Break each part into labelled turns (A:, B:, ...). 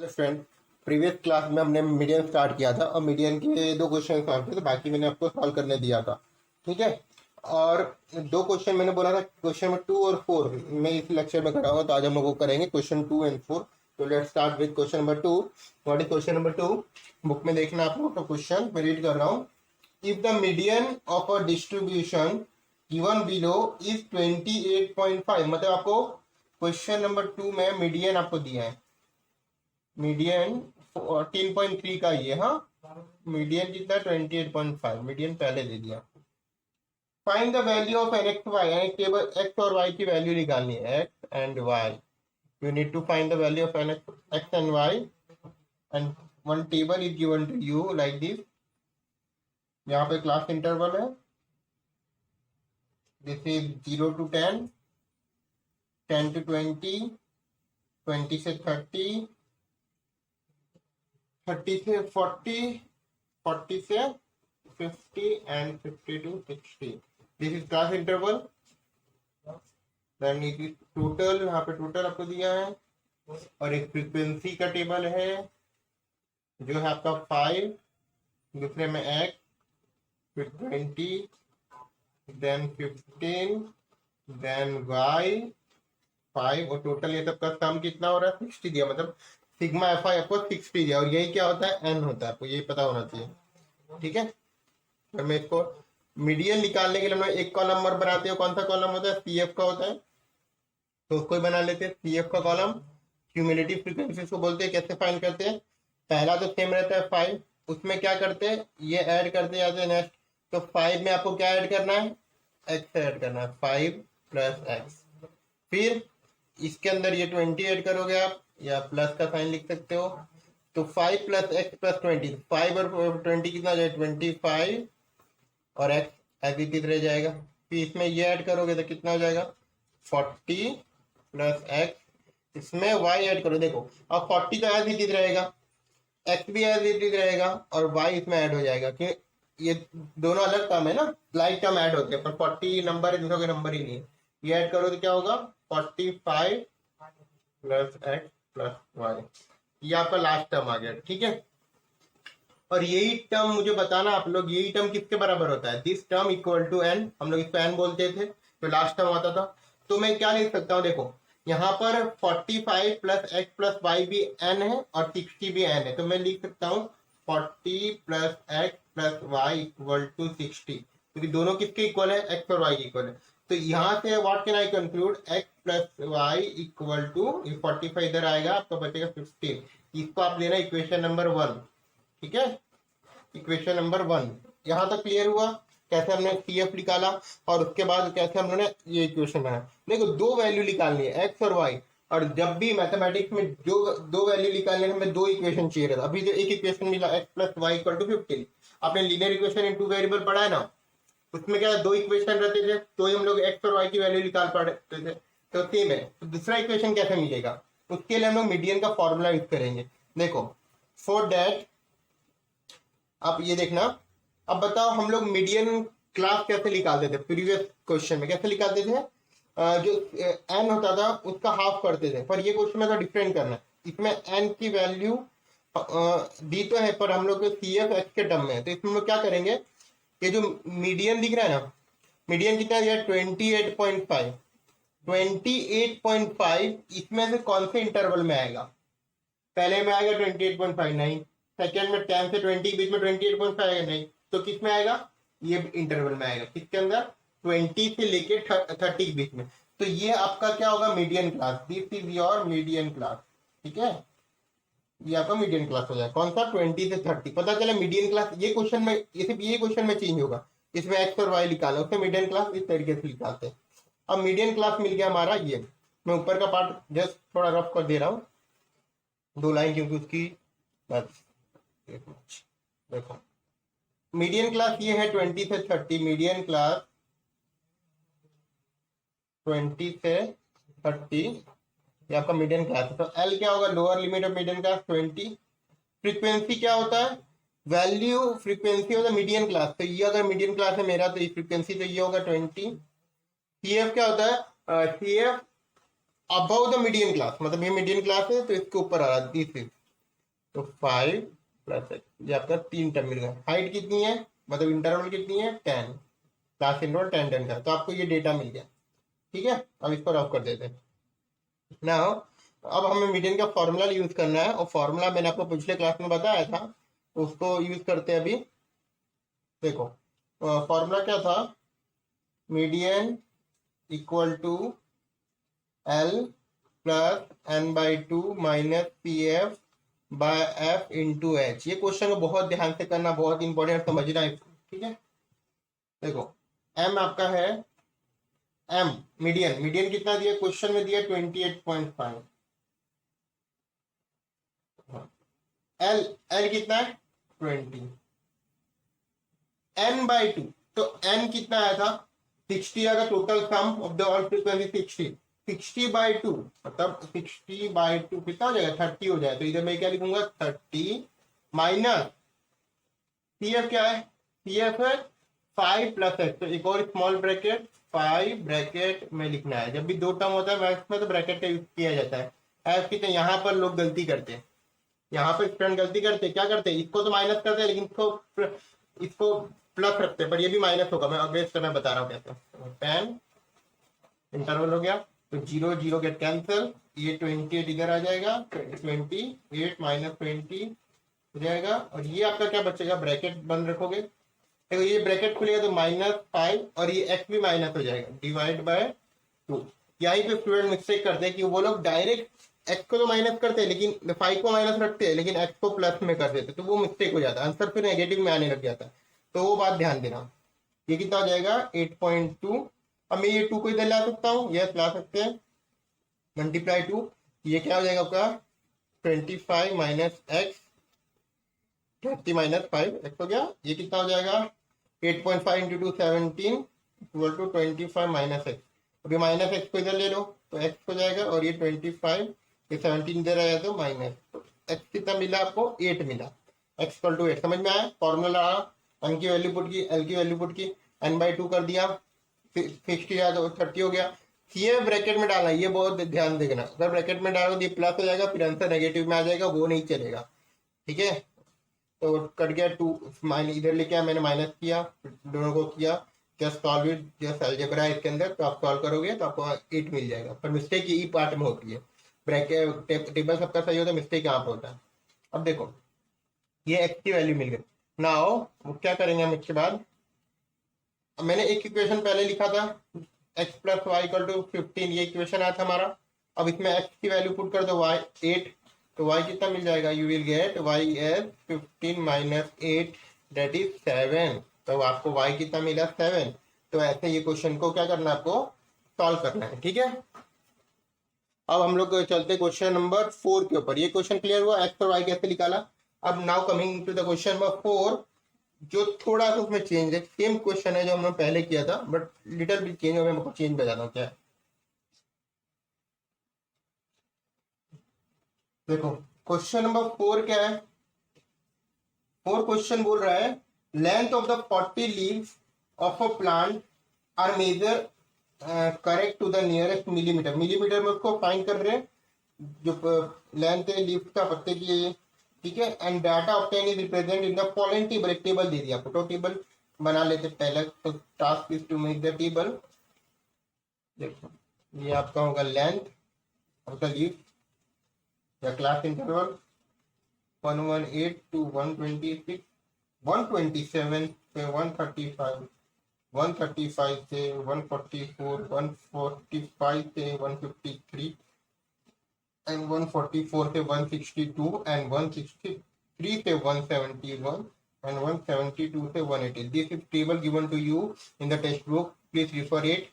A: Friend, previous class में हमने median start किया था और मीडियन के दो क्वेश्चन सॉल्व थे, तो बाकी मैंने आपको सॉल्व करने दिया था। ठीक है। और दो क्वेश्चन मैंने बोला था, क्वेश्चन नंबर 2 और 4 मैं इस लेक्चर में कराऊंगा, तो आज हम लोग करेंगे क्वेश्चन 2 एंड 4। तो let's start with question number 2। What is question number 2? Book में देखना आप लोग, तो क्वेश्चन मैं रीड कर रहा हूँ। If the median of a distribution given below is 28.5, मतलब आपको क्वेश्चन नंबर 2 में मीडियन आपको दिया है। मीडियन 14.3 का ये, हाँ, मीडियन कितना 28.5, मीडियन पहले दे दिया। Find the value of N X Y, यानी केवल एक्स और वाई की वैल्यू निकालनी है, X and Y. You need to find the value of N X and Y, and one table is given to you like this. यहाँ पे class interval है, this is 0 to 10, 10 to 20, 20 से 30, 30 से 40, 40 से 50 and 50 to 60. This is class interval. Then it is total, यहाँ पे total आपको दिया है, और एक फ्रीक्वेंसी का टेबल है जो है आपका 5, दूसरे में x, फिर 20, then 15, then y 5, और टोटल ये सबका सम कितना हो रहा है 60 दिया, मतलब सिग्मा एफ आई आपको 60 दिया, और यही क्या होता है n होता है, आपको यही पता होना चाहिए। ठीक है। तो मैं इसको मीडियन निकालने के लिए हम लोग एक कॉलम नंबर बनाते हैं, कौन सा कॉलम होता है, सी एफ का होता है, तो उसको ही बना लेते हैं सी एफ का कॉलम। क्यूमुलेटिव फ्रीक्वेंसी को बोलते हैं। कैसे फाइंड करते हैं, पहला तो सेम रहता है 5, उसमें क्या करते हैं, ये ऐड करते जाते हैं नेक्स्ट। तो 5 में आपको क्या ऐड करना है, एक्स ऐड करना है, 5 + x। फिर इसके अंदर ये 20 ऐड करोगे आप, या प्लस का साइन लिख सकते हो। तो 5 + x + 20, 5 और 20 कितना हो जाएगा 25, और x एज इट इज रह जाएगा। फिर इसमें ये ऐड करोगे तो कितना हो जाएगा 40 + x, इसमें y ऐड करो, देखो अब 40 तो एज इट इज रहेगा, x भी एज इट इज रहेगा, और y इसमें ऐड हो जाएगा, कि ये दोनों अलग टर्म है ना, लाइक टर्म ऐड होते हैं, पर 40 नंबर है, दूसरा कोई नंबर ही नहीं है। ये ऐड करो तो क्या होगा 45 + x + y, ये आपका लास्ट टर्म आ गया। ठीक है। और यही टर्म मुझे बताना आप लोग, यही टर्म किसके बराबर होता है, this term equal to n, हम लोग इसको n बोलते थे, तो लास्ट टर्म आता था। तो मैं क्या लिख सकता हूँ, देखो यहाँ पर 45 + x + y भी n है और 60 भी n है, तो मैं लिख सकता हूँ 40 + x + y = 60, क्योंकि दोनों किसके इक्वल है, x और y के इक्वल है। तो यहाँ से what can I conclude, x + y = 45 इधर आएगा, आपका बचेगा 15। इसको आप लेना इक्वेशन नंबर 1। ठीक है। इक्वेशन नंबर 1 यहां तक क्लियर हुआ, कैसे हमने सी एफ निकाला, और उसके बाद कैसे हम लोगों ने ये इक्वेशन बनाया। देखो दो वैल्यू निकालनी है, एक्स और वाई, और जब भी मैथमेटिक्स में जो दो वैल्यू निकालने हमें दो इक्वेशन चाहिए रहता। अभी जो एक इक्वेशन मिला x + y = 15, आपने linear equation in two variable पढ़ा है ना, उसमें क्या दो इक्वेशन रहते थे, तो ही हम लोग एक्स और वाई की वैल्यू निकाल पाते थे। तो सेम है, तो दूसरा इक्वेशन कैसे मिलेगा, उसके लिए हम लोग मीडियन का फॉर्मूला यूज करेंगे। देखो फॉर दैट आप ये देखना, अब बताओ हम लोग मीडियन क्लास कैसे निकालते थे, प्रीवियस क्वेश्चन में कैसे निकालते थे, जो एन होता था उसका हाफ करते थे, पर ये क्वेश्चन में तो डिफरेंट करना है। इसमें एन की वैल्यू दी तो है, पर हम लोग सी एफ एक्स के टर्म में है, तो इसमें हम लोग क्या करेंगे, ये जो मीडियन दिख रहा है ना, मीडियन कितना दिया 28.5, 28.5 इसमें से कौन से इंटरवल में आएगा, पहले में आएगा 28.5 नहीं, सेकेंड में 10 से 20 के बीच में 28.5 आएगा नहीं, तो किस में आएगा, ये इंटरवल में आएगा, किसके अंदर 20 से लेके 30 के बीच में। तो ये आपका क्या होगा, median class, this is your median class. ठीक है, ये आपका मीडियन क्लास हो जाएगा, कौन सा 20 से 30। पता चला मीडियन क्लास, ये क्वेश्चन में, ये सिर्फ ये क्वेश्चन में चेंज होगा, इसमें एक्स और वाई निकाला, उसमें मीडियन क्लास इस तरीके से निकालते हैं। अब मीडियन क्लास मिल गया हमारा, ये मैं ऊपर का पार्ट जस्ट थोड़ा रफ कर दे रहा हूँ, 2 लाइन, क्योंकि उसकी बस देखो मीडियन क्लास ये है 20 से 30, मीडियन क्लास 20 से 30, ये आपका मीडियन क्लास है। तो एल क्या होगा, lower limit of median class 20। Frequency क्या होता है, वैल्यू फ्रीक्वेंसी होता है मीडियन क्लास, तो ये अगर मीडियन क्लास है मेरा, तो ये फ्रीक्वेंसी तो ये होगा 20। सी एफ क्या होता है, C F above the median class, मतलब ये मीडियन क्लास है तो इसके ऊपर आ रहा है, दिस इज तो 5 प्लस एक्स, ये आपका 3 टर्म मिल गया। हाइट कितनी है, मतलब इंटरवल कितनी है, 10, क्लास इंटरवल 10 का। तो आपको ये डेटा मिल गया। ठीक है, अब इसको रफ कर देते हैं ना। अब हमें मीडियन का फॉर्मूला यूज करना है, और फॉर्मूला मैंने आपको पिछले क्लास में बताया था, उसको यूज करते हैं अभी। देखो फॉर्मूला क्या था, median equal to L plus N by two minus P F by F into H. ये क्वेश्चन को बहुत ध्यान से करना, बहुत इंपॉर्टेंट, समझना है। ठीक है, देखो एम आपका है, एम मीडियन, मीडियन कितना दिया क्वेश्चन में, दिया 28.5। एल, एल कितना है 20, एन बाई टू, तो एन कितना आया था 60, अगर total sum of the all frequency 60, 60 by two, मतलब 60 बाई टू कितना हो जाएगा 30 हो जाएगा। तो इधर मैं क्या लिखूंगा 30 माइनस पी एफ क्या है, पी एफ है 5 प्लस एक्स, तो एक और स्मॉल ब्रैकेट 5 ब्रैकेट में लिखना है। जब भी दो टर्म होता है मैथ्स में तो ब्रैकेट का यूज किया जाता है। एफ कितने, यहाँ पर लोग गलती करते हैं, यहाँ पर स्टूडेंट गलती करते क्या करते हैं, इसको तो माइनस करते हैं लेकिन इसको प्लस रखते हैं, पर ये भी माइनस होगा। मैं अगले स्टेप में बता रहा हूँ कैसे। 10 इंटरवल हो गया, तो 0 0 गेट कैंसिल, ये 28 इधर आ जाएगा, 28 माइनस 20 हो जाएगा, और ये आपका क्या बचेगा, ब्रैकेट बंद रखोगे, तो ये ब्रैकेट खुलेगा तो -5, और ये x भी माइनस हो जाएगा, डिवाइड बाय 2। यहीं पे स्टूडेंट मिस्टेक करते हैं कि वो लोग डायरेक्ट x को तो माइनस करते हैं, लेकिन 5 को माइनस रखते हैं, लेकिन x को प्लस में कर देते, तो वो मिस्टेक हो जाता है, आंसर फिर नेगेटिव में आने लग जाता है। तो वो बात ध्यान देना। ये कितना हो जाएगा 8.2। अब मैं ये 2 को इधर ला सकता हूँ, यस ला सकते हैं, मल्टीप्लाई 2, ये क्या हो जाएगा आपका 25 माइनस एक्स, 30 माइनस 5 एक्स हो गया। ये कितना हो जाएगा 8.5 into 2 17 equal to 25 minus X. अभी माइनस एक्स को इधर ले लो तो एक्स हो जाएगा, और ये 25, ये 17 इधर आया तो माइनस, तो एक्स कितना मिला आपको 8 मिला, एक्स इक्वल टू 8। समझ में आया, फॉर्मूला एन की वैल्यू पुट की, एल की वैल्यू पुट की, एन बाई 2 कर दिया, 60 या तो 30 हो गया। ये ब्रैकेट में डालना, ये बहुत ध्यान देना, अगर ब्रैकेट में डालो तो ये प्लस हो जाएगा, फिर आंसर नेगेटिव में आ जाएगा, वो नहीं चलेगा। ठीक है, तो कट गया 2, माइनस इधर लेके आया मैंने, माइनस किया, दोनों को किया, just solve it, just algebra है इसके अंदर, तो आप सॉल्व करोगे तो आपको 8 मिल जाएगा। पर मिस्टेक यही पार्ट में होती है, ब्रैकेट टेबल सबका सही होता है, मिस्टेक यहाँ पे होता है। अब देखो ये एक्स की वैल्यू मिल गई, नाउ वो क्या करेंगे हम इसके बाद, मैंने एक इक्वेशन पहले लिखा था x plus Y equal to 15, ये इक्वेशन आया था हमारा। अब इसमें x की वैल्यू पुट कर दो y 8, तो y कितना मिल जाएगा, you will get y as 15 minus 8 that is 7। तो आपको y कितना मिला 7। तो ऐसे ये क्वेश्चन को क्या करना है, आपको सॉल्व करना है। ठीक है, अब हम लोग चलते क्वेश्चन नंबर 4 के ऊपर। ये क्वेश्चन क्लियर हुआ, x और y कैसे निकाला। अब now coming to the question number 4, जो थोड़ा सा उसमें चेंज है, सेम क्वेश्चन है जो हमने पहले किया था, बट लिटिल बिट चेंज हो, मैं आपको चेंज बताता हूँ क्या है। देखो क्वेश्चन नंबर 4 क्या है, 4 क्वेश्चन बोल रहा है length of the 40 leaves of a plant are measure correct to the nearest millimetre. Millimetre में उसको फाइंड कर रहे हैं, जो लेंथ है लीव्स का पत्ते की। ठीक है, and data obtain is represent in the following table. एक टेबल दे दिया, फोटो टेबल बना लेते पहले, तो task is to make the table. देखो ये आपका होगा लेंथ ऑफ द लीव या क्लास इंटरवल 118 to 126, 127 से 135, 135 से 144, 145 से 153, and 144 से 162, and 163 से 171, and 172 से 180. This is table given to you in the textbook. Please refer it.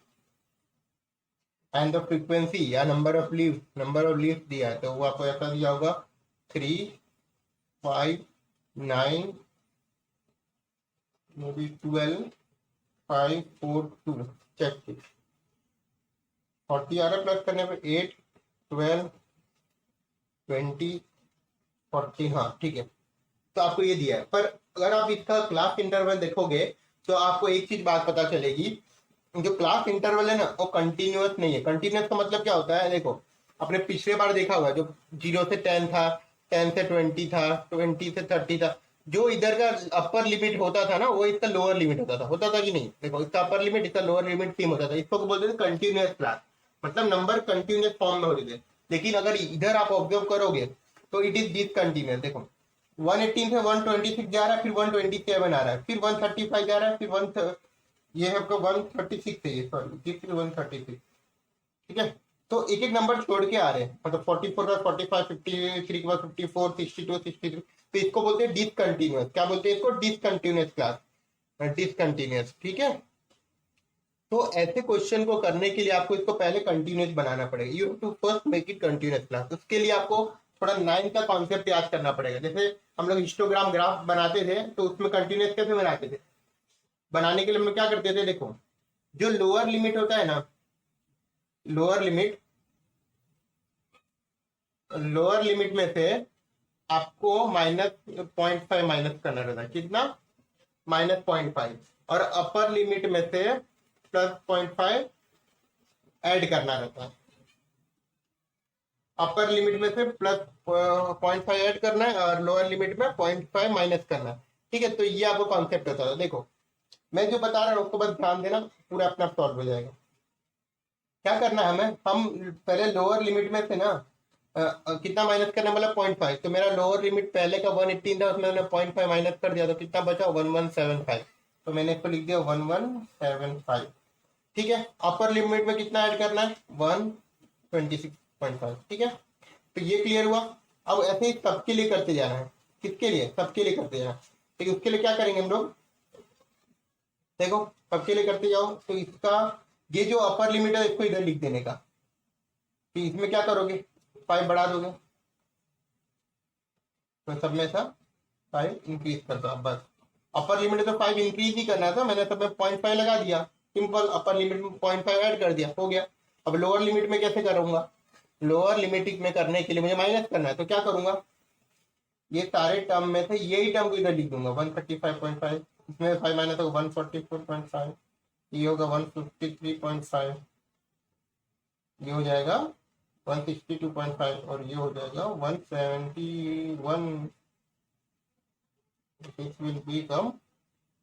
A: And the frequency या number of leaves दिया है, तो वो आपको ऐसा दिया होगा 3, 5, 9, maybe 12, 5, 4, 2. चेक 40 आ रहा है, प्लस करने पे 8, 12, 20, 40, हाँ ठीक है। तो आपको ये दिया है, पर अगर आप इसका क्लास इंटरवल देखोगे तो आपको एक चीज बात पता चलेगी, जो क्लास इंटरवल है ना वो कंटिन्यूअस नहीं है। कंटिन्यूअस का मतलब क्या होता है, देखो आपने पिछले बार देखा होगा जो 0 से 10 था, 10 से 20 था, 20 से 30 था। जो इधर का अपर लिमिट होता था ना वो इसका लोअर लिमिट होता था कि नहीं? देखो इसका अपर लिमिट इसका लोअर लिमिट सेम होता था। इसको बोलते थे कंटिन्यूअस क्लास, मतलब नंबर कंटिन्यूअस फॉर्म में होते थे। लेकिन अगर इधर आप ऑब्जर्व करोगे तो इट इज डिसकंटिन्यूअस। देखो 118 से 126 जा रहा है, फिर 127 आ रहा है, फिर 135 जा रहा है, फिर ये है आपका 136 है, ये सॉरी 136। ठीक है, तो एक एक नंबर छोड़ के आ रहे हैं, मतलब 44 का 45, 53 के बाद 54, 62, 63। तो इसको बोलते हैं डिसकंटिन्यूअस। क्या बोलते हैं इसको? Discontinuous class, discontinuous. ठीक है, तो ऐसे क्वेश्चन को करने के लिए आपको इसको पहले कंटिन्यूअस बनाना पड़ेगा। You have to first make it continuous class. उसके लिए आपको थोड़ा 9 का कॉन्सेप्ट याद करना पड़ेगा। जैसे हम लोग हिस्टोग्राम ग्राफ बनाते थे तो उसमें कंटिन्यूअस कैसे बनाते थे? बनाने के लिए हम लोग क्या करते थे? देखो जो लोअर लिमिट होता है ना, लोअर लिमिट में से आपको -0.5 माइनस करना रहता है। कितना? -0.5। और अपर लिमिट में से +0.5 ऐड करना रहता है। अपर लिमिट में से +0.5 ऐड करना है और लोअर लिमिट में 0.5 माइनस करना है। ठीक है, तो ये आपको कॉन्सेप्ट होता है। देखो मैं जो बता रहा हूँ उसको बस ध्यान देना, पूरा अपना सॉल्व हो जाएगा। क्या करना है हमें? हम पहले लोअर लिमिट में से ना कितना माइनस करना, मतलब 0.5। तो मेरा लोअर लिमिट पहले का 118 था, उसमें मैंने 0.5 माइनस कर दिया, तो कितना बचा? 1175। तो मैंने इसको लिख दिया 1175। ठीक है, अपर लिमिट में कितना ऐड करना है? 126.5। ठीक है, तो ये क्लियर हुआ। अब ऐसे ही सबके लिए करते जाना है। किसके लिए? सबके लिए करते जाना। ठीक है, उसके लिए क्या करेंगे हम लोग? देखो सबके लिए करते जाओ। तो इसका ये जो अपर लिमिट है इसको इधर लिख देने का। तो इसमें क्या करोगे? 5 बढ़ा दोगे, तो सब में ऐसा 5 इंक्रीज कर दो। अब बस अपर लिमिट तो 5 इंक्रीज ही करना था, मैंने सब में 0.5 लगा दिया। सिंपल, अपर लिमिट में 0.5 ऐड कर दिया, हो गया। अब लोअर लिमिट में कैसे करूंगा? लोअर लिमिट में करने के लिए मुझे माइनस करना है, तो क्या करूंगा? ये सारे टर्म में से यही टर्म को इधर लिख दूंगा 135.5। इसमें 5 माइनस होगा 144.5, ये होगा 153.5, ये हो जाएगा 162.5 और ये हो जाएगा 171। This will become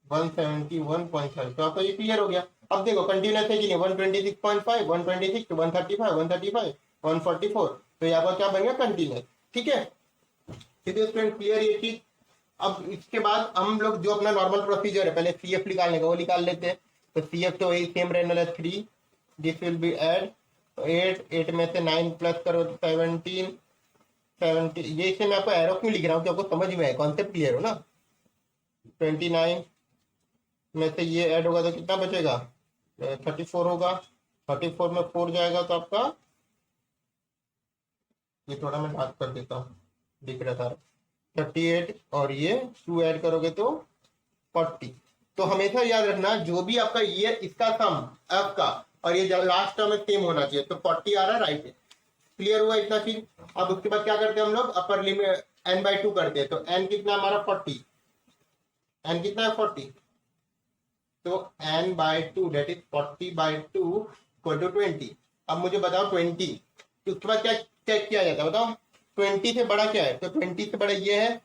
A: 171.5। तो आपका ये क्लियर हो गया। अब देखो कंटिन्यूअस है कि नहीं? 126.5, 126, 135, 135, 144। तो यहाँ पर क्या बन गया? कंटिन्यूअस। ठीक है, सीधे स्टूडेंट क्लियर ये चीज। अब इसके बाद हम लोग जो अपना नॉर्मल प्रोसीजर है पहले CF निकालने का वो निकाल लेते हैं। तो CF तो वही सेम रहने वाला 3। दिस विल बी ऐड 8 में से 9 प्लस करो 17। ये इसे मैं आपको एरो क्यों लिख रहा हूँ कि आपको समझ में आए, कॉन्सेप्ट क्लियर हो ना। 29 में से ये ऐड होगा तो कितना बचेगा? 34 होगा। 34 में 4 जाएगा तो आपका, ये थोड़ा मैं बात कर देता हूँ, दिख रहा था 38, और ये 2 ऐड करोगे तो 40। तो हमेशा याद रखना जो भी आपका ये इसका सम f का और ये लास्ट टर्म में सेम होना चाहिए। तो 40 आ रहा है, राइट है। क्लियर हुआ इतना चीज। अब उसके बाद क्या करते हैं हम लोग? अपर लिमिट n/2 करते हैं। तो n कितना हमारा? 40। n कितना है? 40। तो n/2 that is 40/2 equal to 20। अब मुझे बताओ 20, तो उसके बाद क्या चेक किया जाता है बताओ? 20 से बड़ा क्या है? तो 20 से बड़ा ये है।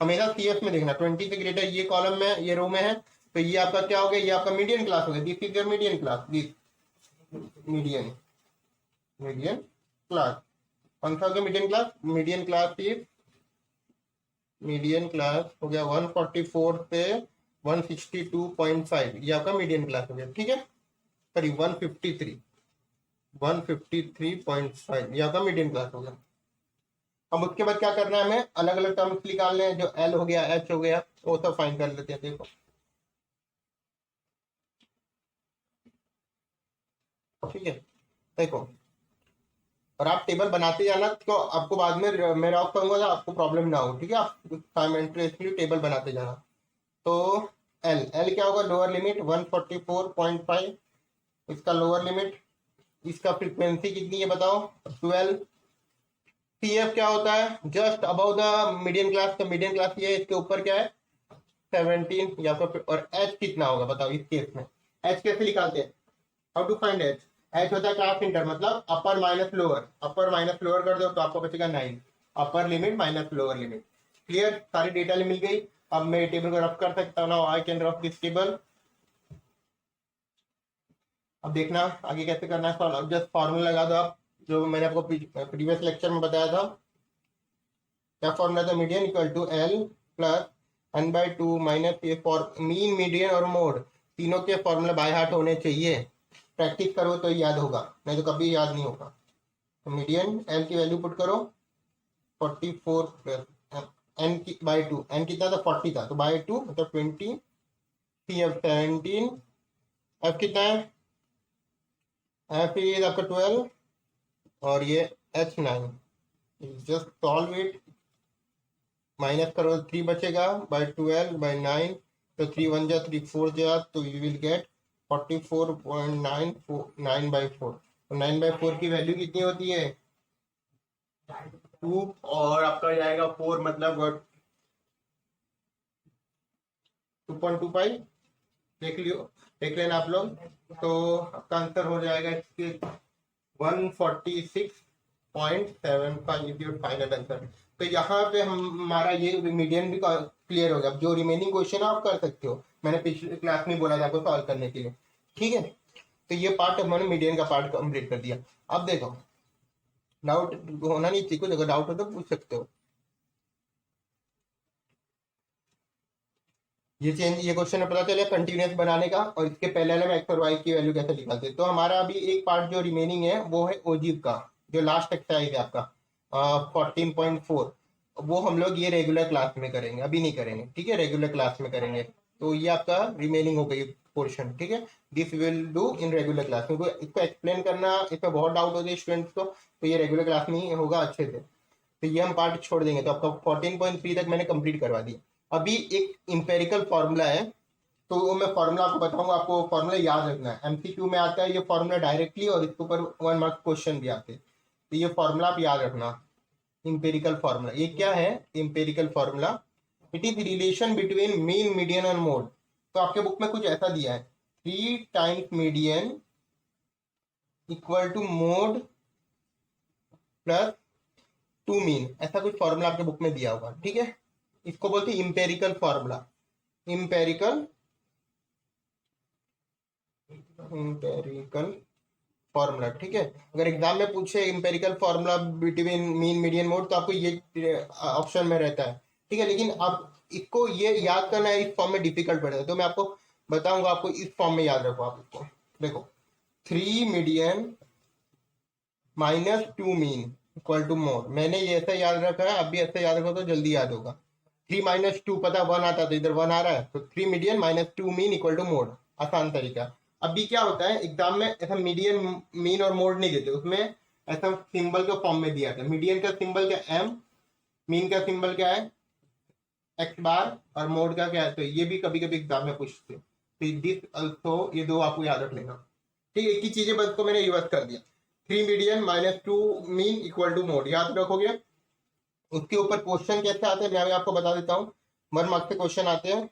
A: हमेशा CF में देखना, 20 से ग्रेटर ये कॉलम में, ये रो में है। तो ये आपका क्या हो गया? ये आपका मीडियन क्लास हो गया। This is your median class. This median class कौन सा हो गया? Median class. मीडियन क्लास हो गया 144 से 162.5, ये आपका मीडियन क्लास हो गया। ठीक है, सॉरी 153.5, ये आपका मीडियन क्लास हो गया। अब उसके बाद क्या करना है हमें? अलग अलग टर्म्स निकालने हैं, जो L हो गया, H हो गया, वो सब फाइंड कर लेते हैं। देखो ठीक है, देखो और आप टेबल बनाते जाना, तो आपको बाद में मैं रॉक करूंगा तो आपको प्रॉब्लम ना हो। ठीक है, आप साइमल्टेनियसली टेबल बनाते जाना। तो L क्या होगा? लोअर लिमिट 144.5, इसका लोअर लिमिट। इसका फ्रीक्वेंसी कितनी है बताओ? 12। CF क्या होता है? Just about the median class. तो मीडियन क्लास ये है, इसके ऊपर क्या है? 17 या फिर। और H कितना होगा बताओ इस केस में? H कैसे निकालते हैं? How to find H? H होता है क्लास इंटर, मतलब upper minus lower. Upper minus lower कर दो तो आपको बचेगा 9। Upper limit minus lower limit. Clear, सारी डेटा मिल गई। अब मैं टेबल को रफ कर सकता हूँ ना, I can rough this table. अब देखना आगे कैसे करना है सॉल्व। अब जस्ट फॉर्मूला लगा दो आप, जो मैंने आपको प्रीवियस लेक्चर में बताया था। क्या फॉर्मूला था? Median equal to L plus n/2 minus A for mean median और मोड, तीनों के फॉर्मूला बाय हार्ट होने चाहिए। प्रैक्टिस करो तो याद होगा, नहीं तो कभी याद नहीं होगा। तो मीडियन एल की वैल्यू पुट करो 44 प्लस एन की बाई 2, एन कितना था 40 था, तो बाई 2 मतलब 20, सी एफ 17, एफ कितना है, एफ इज आपका 12 और ये H 9। Just solve it, minus करो 3 बचेगा बाई 12 बाई 9, तो 3 1 जा 3 4 जा, तो यू विल गेट 44.9 तो 9/4 की वैल्यू कितनी होती है 2, और आपका जाएगा 4 मतलब 2.25। देख लियो, देख लेना आप लोग। तो आपका आंसर हो जाएगा इसके 146.75 इज योर फाइनल आंसर। तो यहाँ पे हमारा ये मीडियन भी क्लियर हो गया। अब जो रिमेनिंग क्वेश्चन आप कर सकते हो, मैंने पिछले क्लास में बोला था आपको सॉल्व करने के लिए, ठीक है। तो ये पार्ट हमने मीडियन का पार्ट कंप्लीट कर दिया। अब देखो, डाउट होना नहीं चाहिए, कुछ अगर डाउट हो तो पूछ सकते हो। ये क्वेश्चन में पता चला कंटिन्यूअस बनाने का, और इसके पहले वाले में एक्स और वाई की वैल्यू कैसे निकालते हैं। तो हमारा अभी एक पार्ट जो रिमेनिंग है वो है ओजीव का, जो लास्ट एक्सरसाइज है आपका 14.4। वो हम लोग ये रेगुलर क्लास में करेंगे, अभी नहीं करेंगे, ठीक है, रेगुलर क्लास में करेंगे। तो ये आपका रिमेनिंग हो गई पोर्शन, ठीक है। This will do in regular class, क्योंकि इसको एक्सप्लेन करना, इसमें बहुत डाउट होते हैं स्टूडेंट्स को, तो ये रेगुलर क्लास में ही होगा अच्छे से। तो ये हम पार्ट छोड़ देंगे। तो आपका 14.3 तक मैंने कंप्लीट करवा दिया। अभी एक इंपेरिकल फॉर्मूला है, तो वो मैं फॉर्मूला आपको बताऊंगा, आपको फॉर्मूला याद रखना है। एमसीक्यू में आता है ये फॉर्मूला डायरेक्टली, और इसके ऊपर 1 मार्क क्वेश्चन भी आते हैं। तो ये फॉर्मूला आप याद रखना, इंपेरिकल फॉर्मूला। ये क्या है empirical formula? It is relation between mean median और मोड। तो आपके बुक में कुछ ऐसा दिया है, 3 times median equal to mode plus 2 mean, ऐसा कुछ फॉर्मूला आपके बुक में दिया होगा, ठीक है। इसको बोलते हैं इंपेरिकल फॉर्मूला, इंपेरिकल फॉर्मूला, ठीक है। अगर एग्जाम में पूछे empirical formula between mean median mode, तो आपको ये ऑप्शन में रहता है, ठीक है। लेकिन आप इसको ये याद करना है इस फॉर्म में डिफिकल्ट पड़ेगा, तो मैं आपको बताऊंगा, आपको इस फॉर्म में याद रखो। आप इसको देखो, 3 median minus 2 mean equal to mode. मैंने ये ऐसा याद रखा है, आप भी ऐसा याद रखो तो जल्दी याद होगा। 3 माइनस 2 पता 1 आता, तो इधर 1 आ रहा है, तो 3 median minus 2 mean equal to mode, आसान तरीका। अभी क्या होता है एग्जाम में, ऐसा मीडियन मीन और मोड नहीं देते, उसमें ऐसा सिंबल के फॉर्म में दिया था। मीडियन का सिंबल क्या एम, मीन का सिंबल क्या है एक्स बार, और मोड का क्या है, तो ये भी कभी कभी एग्जाम में पूछते। तो दिस अल्सो, ये दो आपको याद रख लेना, ठीक है। एक ही चीजें बस को मैंने रिवर्स कर दिया। 3 median minus 2 mean equal to mode, याद रखोगे। उसके ऊपर क्वेश्चन कैसे आते हैं मैं भी आपको बता देता हूँ। 1 मार्क्स के क्वेश्चन आते हैं,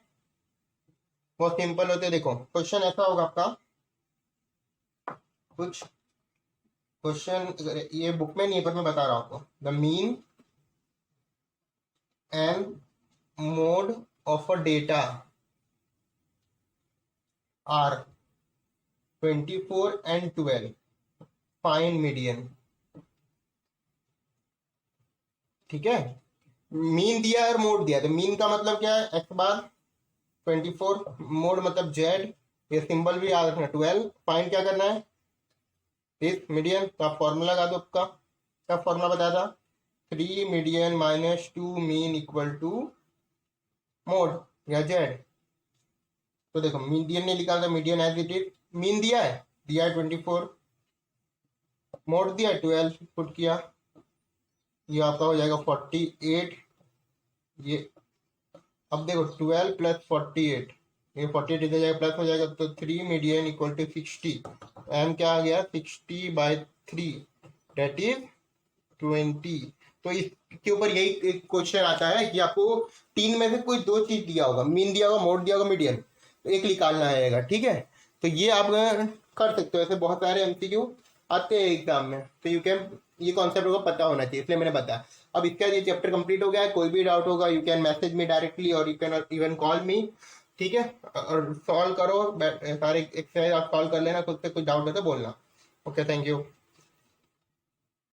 A: बहुत सिंपल होते हैं। देखो क्वेश्चन ऐसा होगा आपका, कुछ क्वेश्चन ये बुक में नहीं है पर मैं बता रहा हूँ आपको। The mean and mode of a data are 24 and 12, find median, ठीक है। मीन दिया और मोड दिया, तो मीन का मतलब क्या है एक्स बार 24, मोड मतलब जेड, ये सिंबल भी याद रखना 12। फाइंड क्या करना है इस मीडियन का फॉर्मूला लगा दो। आपका क्या फॉर्मूला बताया था? 3 median minus 2 mean equal to mode या जेड। तो देखो मीडियन ने निकाला, median as it is, mean दिया है 24, मोड दिया 12 पुट किया, ये आपका हो जाएगा 48। ये अब देखो 12 प्लस 48, ये 48 इधर जाएगा प्लस हो जाएगा, तो 3 मीडियन इक्वल टू 60। एम क्या आ गया 60/3, डेट इज 20। तो इसके ऊपर यही एक क्वेश्चन आता है कि आपको 3 में से कोई 2 चीज दिया होगा, मीन दिया होगा, मोड दिया होगा, मीडियन, तो एक निकालना आएगा, ठीक है। तो ये आप कर सकते हो, ऐसे बहुत सारे एमसीक्यू आते हैं एग्जाम में, तो यू कैन, ये कॉन्सेप्ट को पता होना चाहिए, इसलिए मैंने बताया। अब इसका ये चैप्टर कंप्लीट हो गया है। कोई भी डाउट होगा you can message me directly और you can even call me, ठीक है। और सॉल्व करो सारे एक्सरसाइज आप सॉल्व कर लेना, खुद से कुछ डाउट है तो बोलना। Okay, thank you.